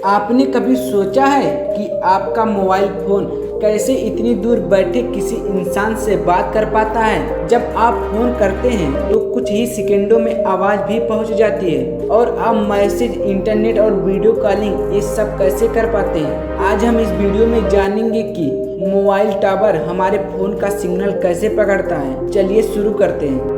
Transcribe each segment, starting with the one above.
आपने कभी सोचा है कि आपका मोबाइल फोन कैसे इतनी दूर बैठे किसी इंसान से बात कर पाता है? जब आप फोन करते हैं तो कुछ ही सेकंडों में आवाज़ भी पहुंच जाती है और आप मैसेज, इंटरनेट और वीडियो कॉलिंग ये सब कैसे कर पाते हैं। आज हम इस वीडियो में जानेंगे कि मोबाइल टावर हमारे फ़ोन का सिग्नल कैसे पकड़ता है। चलिए शुरू करते हैं।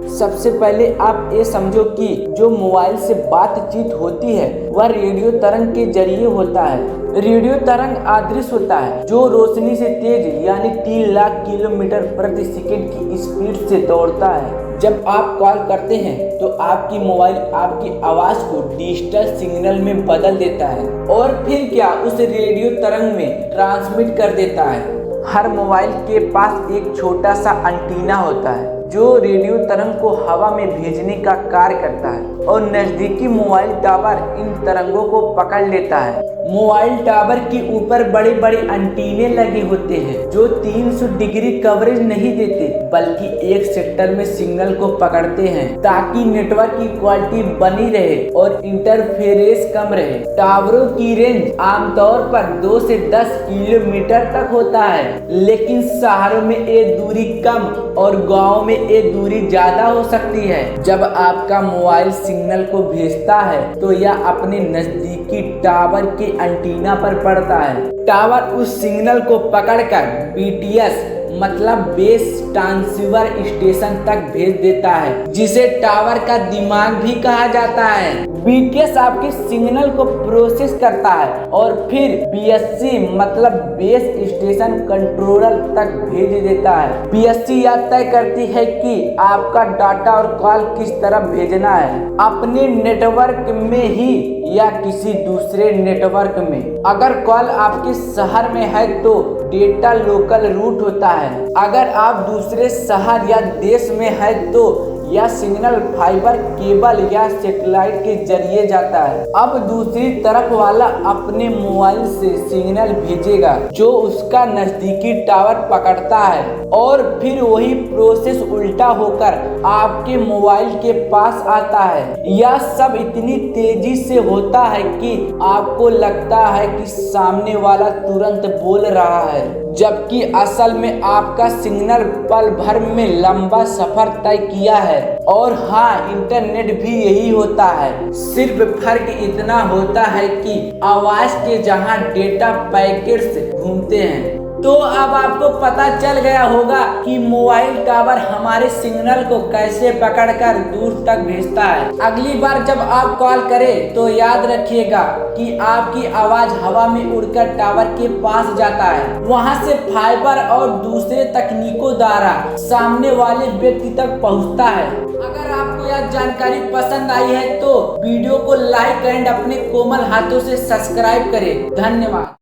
सबसे पहले आप ये समझो कि जो मोबाइल से बातचीत होती है वह रेडियो तरंग के जरिए होता है। रेडियो तरंग अदृश्य होता है जो रोशनी से तेज यानी 3 लाख किलोमीटर प्रति सेकंड की स्पीड से दौड़ता है। जब आप कॉल करते हैं तो आपकी मोबाइल आपकी आवाज़ को डिजिटल सिग्नल में बदल देता है और फिर क्या उस रेडियो तरंग में ट्रांसमिट कर देता है। हर मोबाइल के पास एक छोटा सा एंटीना होता है जो रेडियो तरंग को हवा में भेजने का कार्य करता है और नज़दीकी मोबाइल टावर इन तरंगों को पकड़ लेता है। मोबाइल टावर के ऊपर बड़े बड़े एंटीने लगे होते हैं जो 300 डिग्री कवरेज नहीं देते बल्कि एक सेक्टर में सिग्नल को पकड़ते हैं ताकि नेटवर्क की क्वालिटी बनी रहे और इंटरफेरेंस कम रहे। टावरों की रेंज आमतौर पर 2 से 10 किलोमीटर तक होता है, लेकिन शहरों में ये दूरी कम और गाँव में ये दूरी ज्यादा हो सकती है। जब आपका मोबाइल सिग्नल को भेजता है तो यह अपने नजदीकी टावर के एंटीना पर पड़ता है। टावर उस सिग्नल को पकड़कर BTS मतलब बेस ट्रांसीवर स्टेशन तक भेज देता है, जिसे टावर का दिमाग भी कहा जाता है। BTS आपके सिग्नल को प्रोसेस करता है और फिर BSC मतलब बेस स्टेशन कंट्रोलर तक भेज देता है। BSC यह तय करती है कि आपका डाटा और कॉल किस तरफ भेजना है, अपने नेटवर्क में ही या किसी दूसरे नेटवर्क में। अगर कॉल आपके शहर में है तो डेटा लोकल रूट होता है, अगर आप दूसरे शहर या देश में है तो यह सिग्नल फाइबर केबल या सैटेलाइट के जरिए जाता है। अब दूसरी तरफ वाला अपने मोबाइल से सिग्नल भेजेगा जो उसका नजदीकी टावर पकड़ता है और फिर वही प्रोसेस उल्टा होकर आपके मोबाइल के पास आता है। यह सब इतनी तेजी से होता है कि आपको लगता है कि सामने वाला तुरंत बोल रहा है, जबकि असल में आपका सिग्नल पल भर में लंबा सफर तय किया है। और हाँ, इंटरनेट भी यही होता है, सिर्फ फर्क इतना होता है कि आवाज के जहां डेटा पैकेट्स घूमते हैं। तो अब आपको पता चल गया होगा कि मोबाइल टावर हमारे सिग्नल को कैसे पकड़कर दूर तक भेजता है। अगली बार जब आप कॉल करें तो याद रखिएगा कि आपकी आवाज हवा में उड़कर टावर के पास जाता है, वहां से फाइबर और दूसरे तकनीकों द्वारा सामने वाले व्यक्ति तक पहुंचता है। अगर आपको यह जानकारी पसंद आई है तो वीडियो को लाइक एंड अपने कोमल हाथों से सब्सक्राइब करें। धन्यवाद।